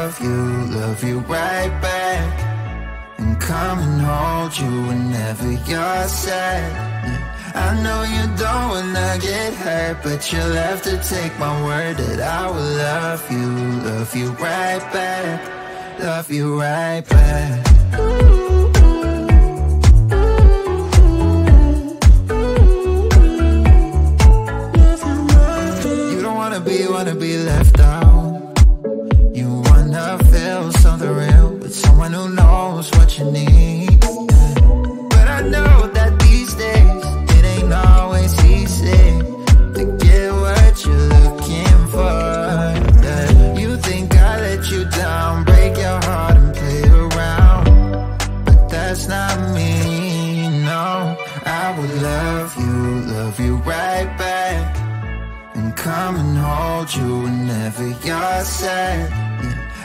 love you right back, and come and hold you whenever you're sad. I know you don't wanna get hurt, but you'll have to take my word that I will love you right back, love you right back. You don't wanna be left out. You wanna feel something real with someone who knows what you need. But I know that these days it ain't always easy to get what you're looking for. You think I let you down, break your heart and play around, but that's not me, no. I would love you right back, and come and hold you whenever you're sad.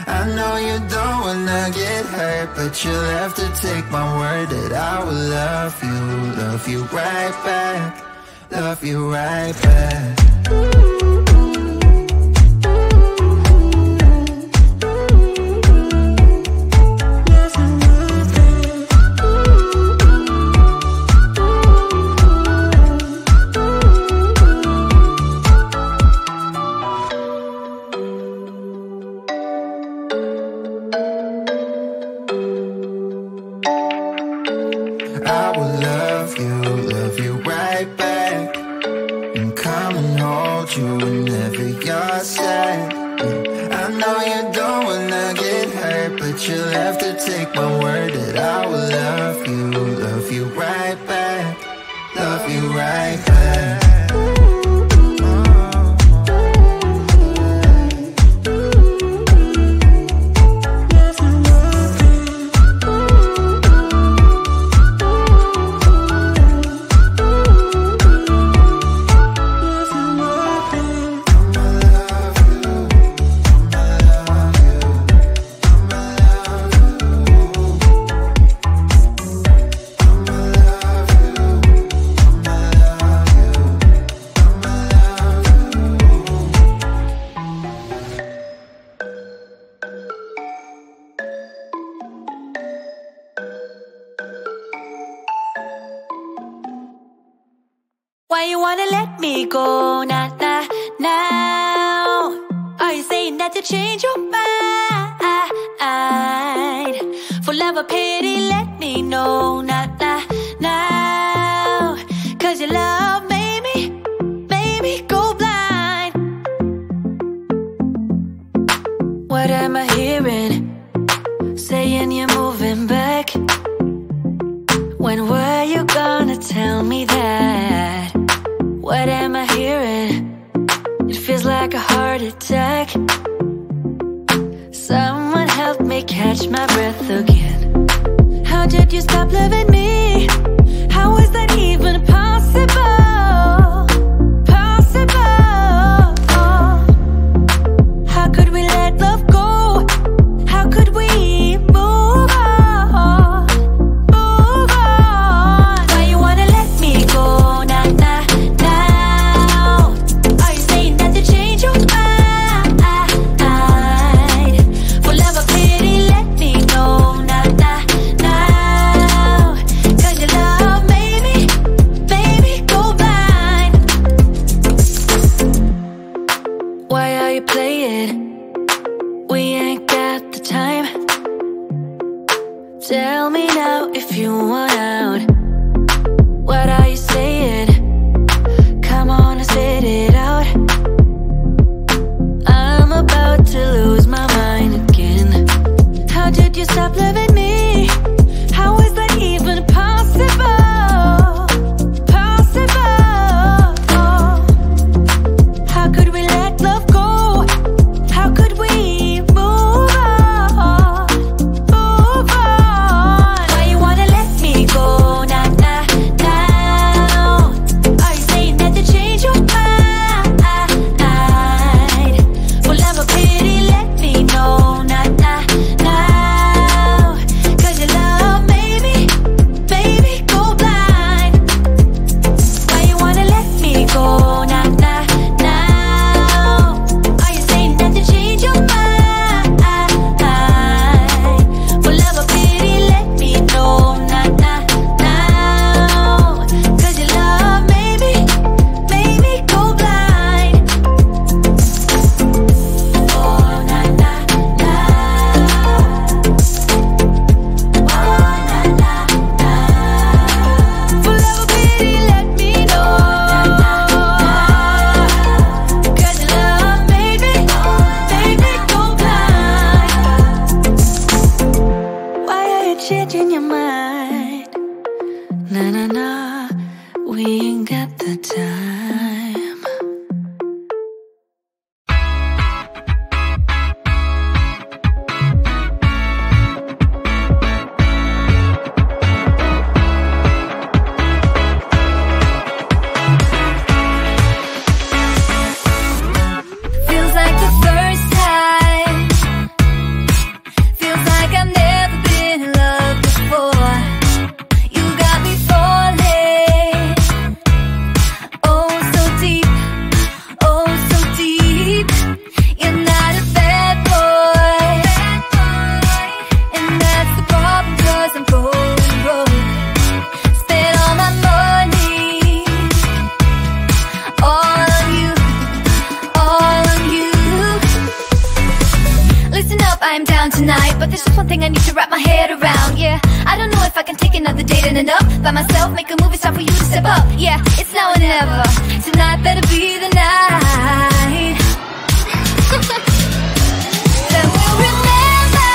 I know you don't wanna get hurt, but you'll have to take my word that I will love you right back, love you right back. I will love you right back, and come and hold you whenever you're sad. I know you don't wanna get hurt, but you'll have to take my word that I will love you right back, love you right back. Why you wanna let me go, nah, nah, now? Are you saying that you change your mind? For love or pity, let me know, nah, nah, now. Cause your love made me go blind. What am I hearing? Saying you're moving back. When were you gonna tell me that? What am I hearing? It feels like a heart attack. Someone help me catch my breath again. How did you stop loving me? How is that even possible? Possible. How could we let love go? How could we move on? Move on. Why you wanna let me go? Nah, nah. Tell me now if you want out. What are you saying? Come on and spit it out. I'm about to lose my mind again. How did you stop loving me? How is that even possible? Possible. How could we let love go? How could we move on? Move on. Why you wanna let me go now? I am down tonight, but there's just one thing I need to wrap my head around. Yeah, I don't know if I can take another date and end up by myself, make a movie, start for you to step up. Yeah, it's now or never. Tonight better be the night. Then we'll remember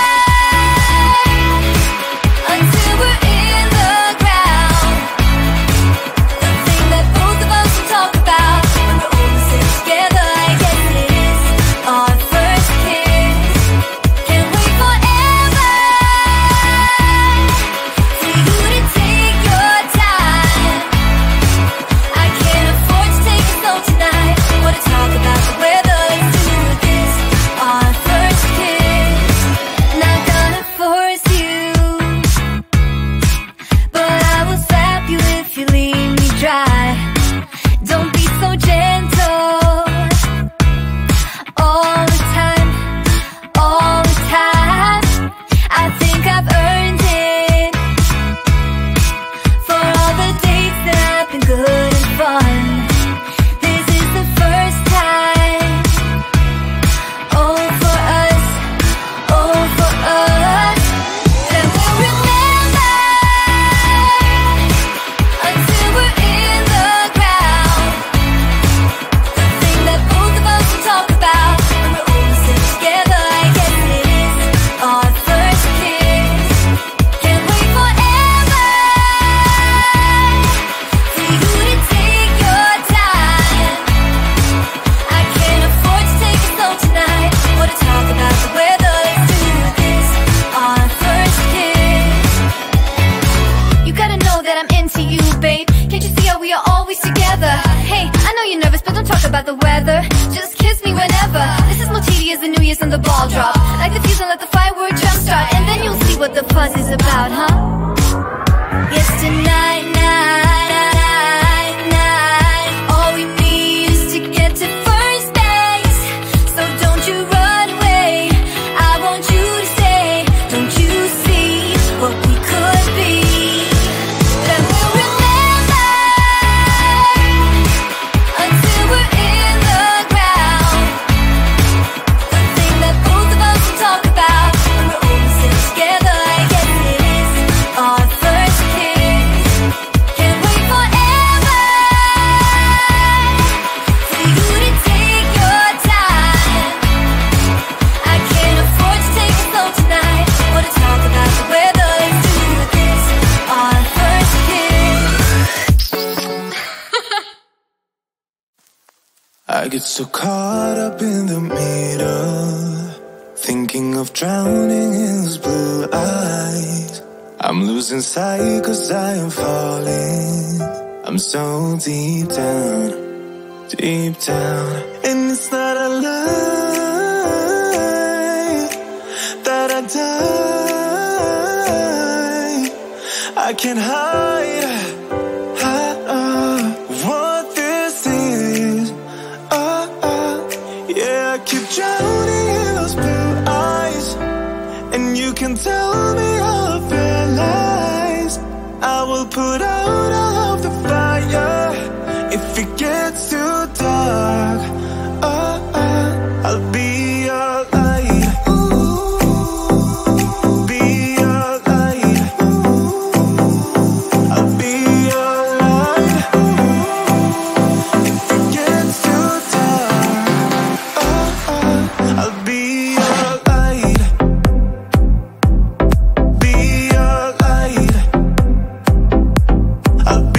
until we're in the ground. The thing that both of us will talk about when we're all sitting together. I guess it is our first kiss. Can't wait forever for you to take your time. I can't afford to take it slow tonight. Wanna talk about the weather? Let's do this. Our first kiss. Not gonna force you, but I will slap you if you leave me dry. Don't be so gentle all the time, all the time. I think I've earned it for all the dates that have been good and fun. This is the first time. Oh, for us, oh, for us. Then we'll remember until we're in the ground. The thing that both of us will talk about when we're all sitting together. I guess it is our first kiss. Can't wait forever for you to take your time. I can't afford to take it slow tonight. Wanna talk about the weather? Let's do this. Our first kiss. You gotta know that I'm into you, babe. Can't you see how we are always together? Hey, I know you're nervous, but don't talk about the weather. Just kiss me whenever. This is more tedious than New Year's and the ball drop. Like the fuse and let the firework jumpstart, and then you'll see what the fuzz is about, huh? Yes, tonight, night. All we need is to get to first base. So don't you run away. I want you to stay. Don't you see what we could be? Then we'll remember until we're in the ground. The thing that both of us will talk about when we're all sitting together. I guess it is our first kiss. Can't wait forever for you to take your time. I can't afford to take it slow tonight. Wanna talk about the weather? Let's do this. Our first kiss. I get so caught up in the middle, thinking of drowning in those blue eyes. I'm losing sight 'cause I am falling. I'm so deep down, and it's not a lie that I die. I can't hide what this is. Yeah, I keep drowning in those blue eyes, and you can tell me all of your lies. I will put out all of the fire if it gets too dark. I'll be your light. Be your light. I'll be your light. If it gets too dark, I'll be your light. Be your light. I'll be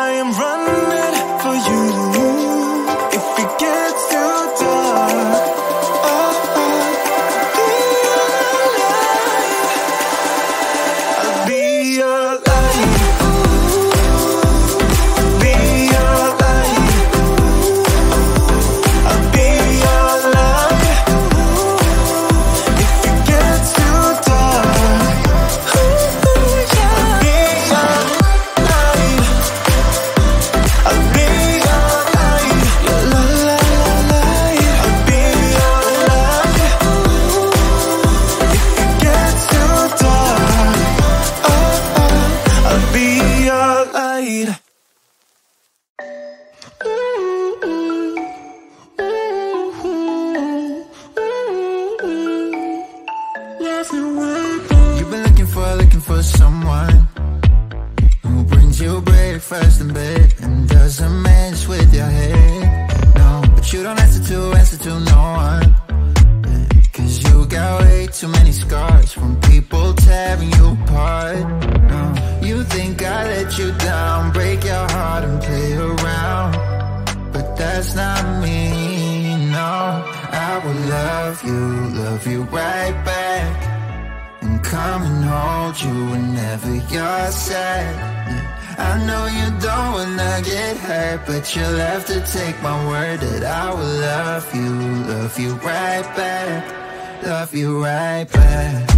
I am running for you. If it gets too dark, I'll be your light. Be your light. I'll be your light. If it gets too dark, I'll be your light. I'll be your light. Your light. I'll be your light. If it gets too dark, I'll be your light. You've been looking for someone who brings you breakfast in bed and doesn't mess with your head. No, but you don't answer to no one. Cause you got way too many scars from people tearing you apart. No, you think I let you down, break your heart and play around, but that's not me, no. I will love you right back, and come and hold you whenever you're sad. I know you don't wanna get hurt, but you'll have to take my word that I will love you right back, love you right back.